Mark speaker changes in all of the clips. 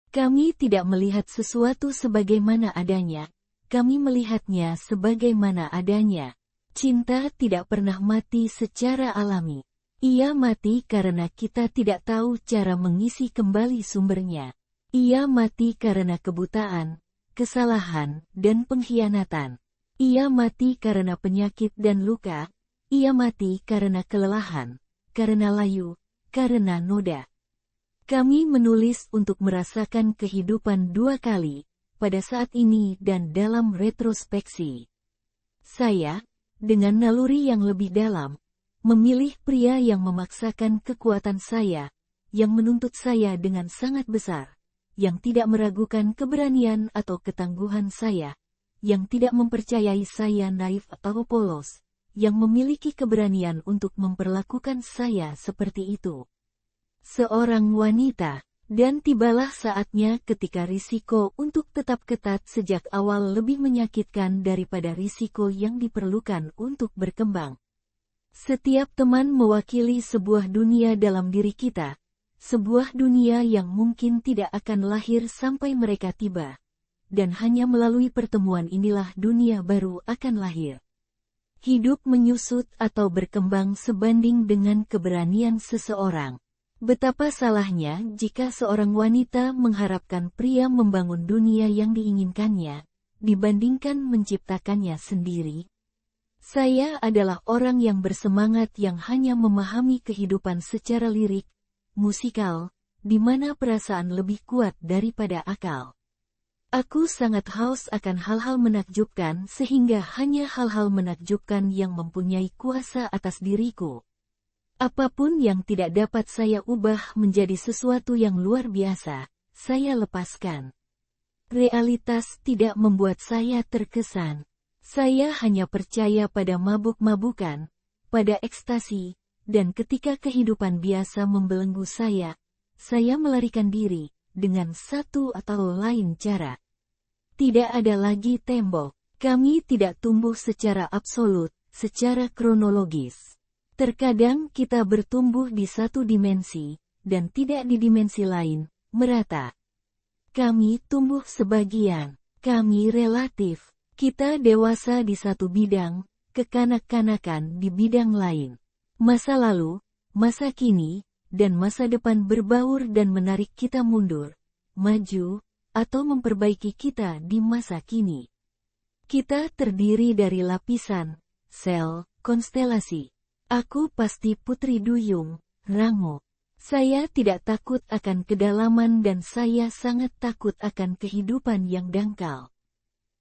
Speaker 1: Kami tidak melihat sesuatu sebagaimana adanya, kami melihatnya sebagaimana adanya. Cinta tidak pernah mati secara alami. Ia mati karena kita tidak tahu cara mengisi kembali sumbernya. Ia mati karena kebutaan, kesalahan, dan pengkhianatan. Ia mati karena penyakit dan luka. Ia mati karena kelelahan, karena layu, karena noda. Kami menulis untuk merasakan kehidupan dua kali, pada saat ini dan dalam retrospeksi. Saya, dengan naluri yang lebih dalam, memilih pria yang memaksakan kekuatan saya, yang menuntut saya dengan sangat besar, yang tidak meragukan keberanian atau ketangguhan saya, yang tidak mempercayai saya naif atau polos, yang memiliki keberanian untuk memperlakukan saya seperti itu. Seorang wanita, dan tibalah saatnya ketika risiko untuk tetap ketat sejak awal lebih menyakitkan daripada risiko yang diperlukan untuk berkembang. Setiap teman mewakili sebuah dunia dalam diri kita, sebuah dunia yang mungkin tidak akan lahir sampai mereka tiba. Dan hanya melalui pertemuan inilah dunia baru akan lahir. Hidup menyusut atau berkembang sebanding dengan keberanian seseorang. Betapa salahnya jika seorang wanita mengharapkan pria membangun dunia yang diinginkannya, dibandingkan menciptakannya sendiri. Saya adalah orang yang bersemangat yang hanya memahami kehidupan secara lirik, musikal, di mana perasaan lebih kuat daripada akal. Aku sangat haus akan hal-hal menakjubkan sehingga hanya hal-hal menakjubkan yang mempunyai kuasa atas diriku. Apapun yang tidak dapat saya ubah menjadi sesuatu yang luar biasa, saya lepaskan. Realitas tidak membuat saya terkesan. Saya hanya percaya pada mabuk-mabukan, pada ekstasi, dan ketika kehidupan biasa membelenggu saya melarikan diri, dengan satu atau lain cara. Tidak ada lagi tembok. Kami tidak tumbuh secara absolut, secara kronologis. Terkadang kita bertumbuh di satu dimensi, dan tidak di dimensi lain, merata. Kami tumbuh sebagian. Kami relatif. Kita dewasa di satu bidang, kekanak-kanakan di bidang lain. Masa lalu, masa kini, dan masa depan berbaur dan menarik kita mundur, maju, atau memperbaiki kita di masa kini. Kita terdiri dari lapisan, sel, konstelasi. Aku pasti putri duyung, rango. Saya tidak takut akan kedalaman dan saya sangat takut akan kehidupan yang dangkal.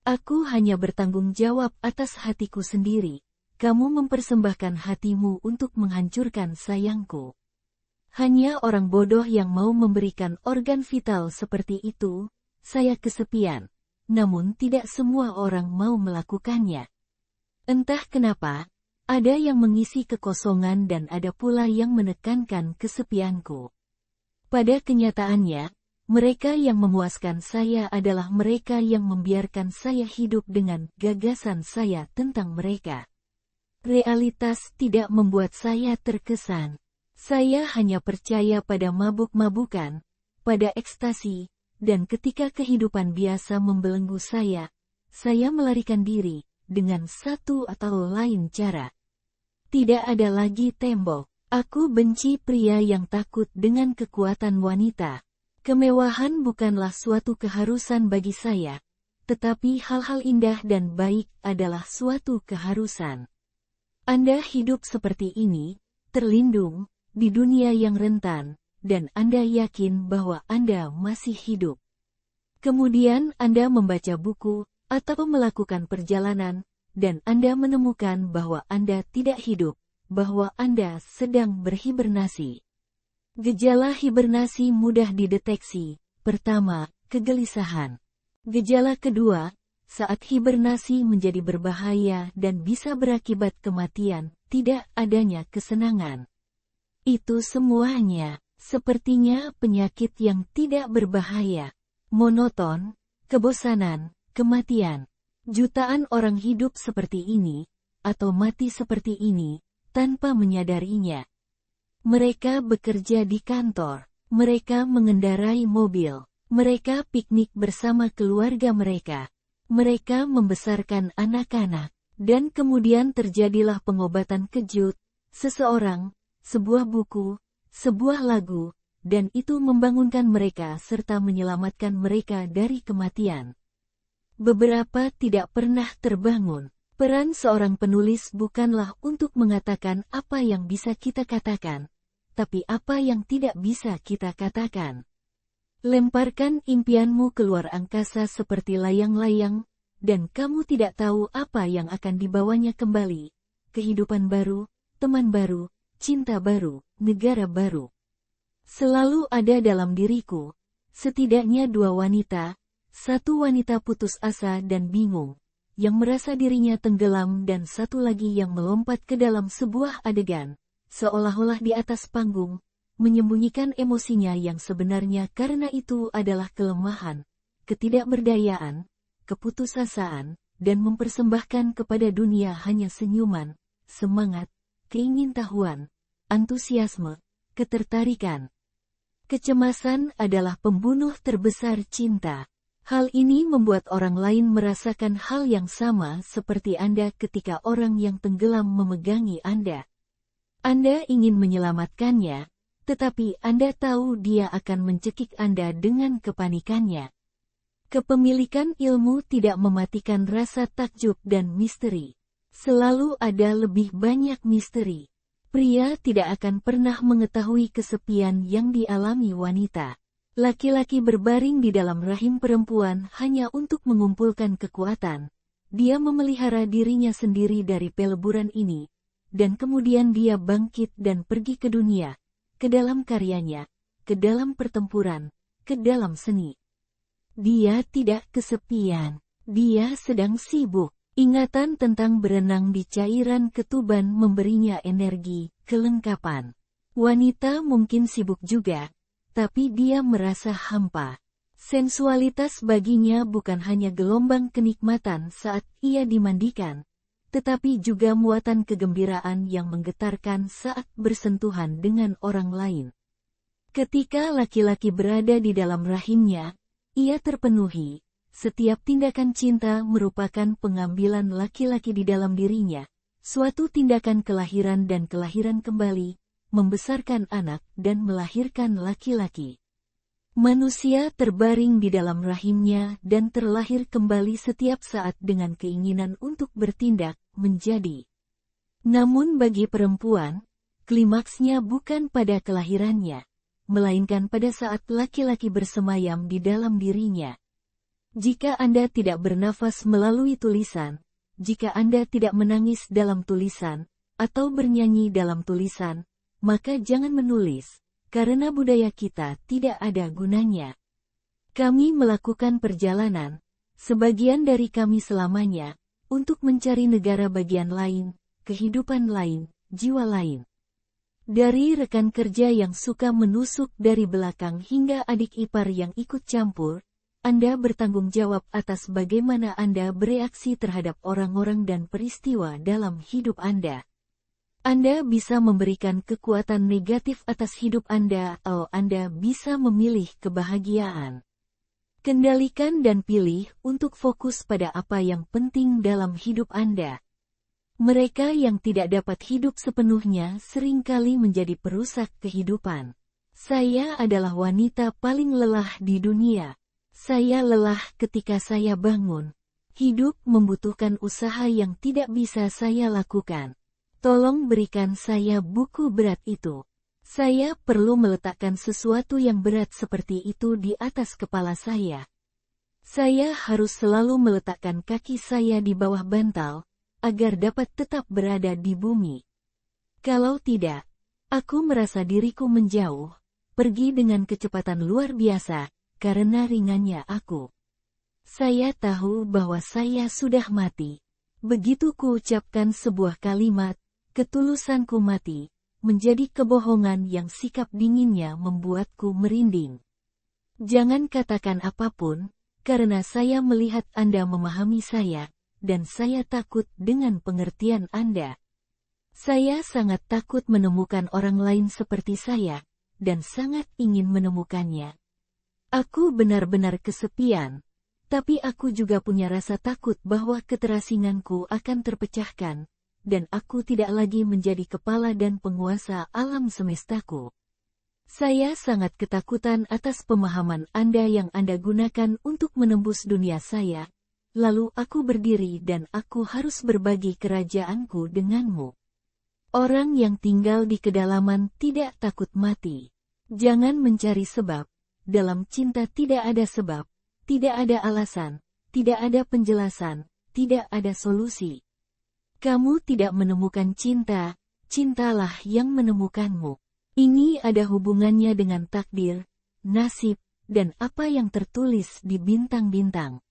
Speaker 1: Aku hanya bertanggung jawab atas hatiku sendiri. Kamu mempersembahkan hatimu untuk menghancurkan sayangku. Hanya orang bodoh yang mau memberikan organ vital seperti itu. Saya kesepian, namun tidak semua orang mau melakukannya. Entah kenapa, ada yang mengisi kekosongan dan ada pula yang menekankan kesepianku. Pada kenyataannya, mereka yang memuaskan saya adalah mereka yang membiarkan saya hidup dengan gagasan saya tentang mereka. Realitas tidak membuat saya terkesan. Saya hanya percaya pada mabuk-mabukan, pada ekstasi, dan ketika kehidupan biasa membelenggu saya melarikan diri, dengan satu atau lain cara. Tidak ada lagi tembok. Aku benci pria yang takut dengan kekuatan wanita. Kemewahan bukanlah suatu keharusan bagi saya, tetapi hal-hal indah dan baik adalah suatu keharusan. Anda hidup seperti ini, terlindung, di dunia yang rentan, dan Anda yakin bahwa Anda masih hidup. Kemudian Anda membaca buku, atau melakukan perjalanan, dan Anda menemukan bahwa Anda tidak hidup, bahwa Anda sedang berhibernasi. Gejala hibernasi mudah dideteksi. Pertama, kegelisahan. Gejala kedua, saat hibernasi menjadi berbahaya dan bisa berakibat kematian, tidak adanya kesenangan. Itu semuanya, sepertinya penyakit yang tidak berbahaya. Monoton, kebosanan, kematian. Jutaan orang hidup seperti ini, atau mati seperti ini, tanpa menyadarinya. Mereka bekerja di kantor, mereka mengendarai mobil, Mereka piknik bersama keluarga mereka. Mereka membesarkan anak-anak. Dan kemudian terjadilah pengobatan kejut, seseorang, sebuah buku, sebuah lagu, dan itu membangunkan mereka serta menyelamatkan mereka dari kematian. Beberapa tidak pernah terbangun. Peran seorang penulis bukanlah untuk mengatakan apa yang bisa kita katakan, tapi apa yang tidak bisa kita katakan. Lemparkan impianmu keluar angkasa seperti layang-layang, dan kamu tidak tahu apa yang akan dibawanya kembali. Kehidupan baru, teman baru, cinta baru, negara baru. Selalu ada dalam diriku, setidaknya 2 wanita, 1 wanita putus asa dan bingung, yang merasa dirinya tenggelam dan 1 lagi yang melompat ke dalam sebuah adegan, seolah-olah di atas panggung, menyembunyikan emosinya yang sebenarnya karena itu adalah kelemahan, ketidakberdayaan, keputusasaan, dan mempersembahkan kepada dunia hanya senyuman, semangat, keingintahuan, antusiasme, ketertarikan. Kecemasan adalah pembunuh terbesar cinta. Hal ini membuat orang lain merasakan hal yang sama seperti Anda ketika orang yang tenggelam memegangi Anda. Anda ingin menyelamatkannya, tetapi Anda tahu dia akan mencekik Anda dengan kepanikannya. Kepemilikan ilmu tidak mematikan rasa takjub dan misteri. Selalu ada lebih banyak misteri. Pria tidak akan pernah mengetahui kesepian yang dialami wanita. Laki-laki berbaring di dalam rahim perempuan hanya untuk mengumpulkan kekuatan. Dia memelihara dirinya sendiri dari peleburan ini, dan kemudian dia bangkit dan pergi ke dunia, ke dalam karyanya, ke dalam pertempuran, ke dalam seni. Dia tidak kesepian. Dia sedang sibuk. Ingatan tentang berenang di cairan ketuban memberinya energi, kelengkapan. Wanita mungkin sibuk juga, tapi dia merasa hampa. Sensualitas baginya bukan hanya gelombang kenikmatan saat ia dimandikan, tetapi juga muatan kegembiraan yang menggetarkan saat bersentuhan dengan orang lain. Ketika laki-laki berada di dalam rahimnya, ia terpenuhi. Setiap tindakan cinta merupakan pengambilan laki-laki di dalam dirinya, suatu tindakan kelahiran dan kelahiran kembali, membesarkan anak dan melahirkan laki-laki. Manusia terbaring di dalam rahimnya dan terlahir kembali setiap saat dengan keinginan untuk bertindak, menjadi. Namun bagi perempuan, klimaksnya bukan pada kelahirannya, melainkan pada saat laki-laki bersemayam di dalam dirinya. Jika Anda tidak bernafas melalui tulisan, jika Anda tidak menangis dalam tulisan, atau bernyanyi dalam tulisan, maka jangan menulis, karena budaya kita tidak ada gunanya. Kami melakukan perjalanan, sebagian dari kami selamanya, untuk mencari negara bagian lain, kehidupan lain, jiwa lain. Dari rekan kerja yang suka menusuk dari belakang hingga adik ipar yang ikut campur, Anda bertanggung jawab atas bagaimana Anda bereaksi terhadap orang-orang dan peristiwa dalam hidup Anda. Anda bisa memberikan kekuatan negatif atas hidup Anda atau Anda bisa memilih kebahagiaan. Kendalikan dan pilih untuk fokus pada apa yang penting dalam hidup Anda. Mereka yang tidak dapat hidup sepenuhnya seringkali menjadi perusak kehidupan. Saya adalah wanita paling lelah di dunia. Saya lelah ketika saya bangun. Hidup membutuhkan usaha yang tidak bisa saya lakukan. Tolong berikan saya buku berat itu. Saya perlu meletakkan sesuatu yang berat seperti itu di atas kepala saya. Saya harus selalu meletakkan kaki saya di bawah bantal, agar dapat tetap berada di bumi. Kalau tidak, aku merasa diriku menjauh, pergi dengan kecepatan luar biasa, karena ringannya aku. Saya tahu bahwa saya sudah mati. Begitu kuucapkan sebuah kalimat, ketulusanku mati, menjadi kebohongan yang sikap dinginnya membuatku merinding. Jangan katakan apapun, karena saya melihat Anda memahami saya, dan saya takut dengan pengertian Anda. Saya sangat takut menemukan orang lain seperti saya, dan sangat ingin menemukannya. Aku benar-benar kesepian. Tapi aku juga punya rasa takut bahwa keterasinganku akan terpecahkan, dan aku tidak lagi menjadi kepala dan penguasa alam semestaku. Saya sangat ketakutan atas pemahaman Anda yang Anda gunakan untuk menembus dunia saya. Lalu aku berdiri dan aku harus berbagi kerajaanku denganmu. Orang yang tinggal di kedalaman tidak takut mati. Jangan mencari sebab. Dalam cinta tidak ada sebab. Tidak ada alasan, tidak ada penjelasan, tidak ada solusi. Kamu tidak menemukan cinta, cintalah yang menemukanmu. Ini ada hubungannya dengan takdir, nasib, dan apa yang tertulis di bintang-bintang.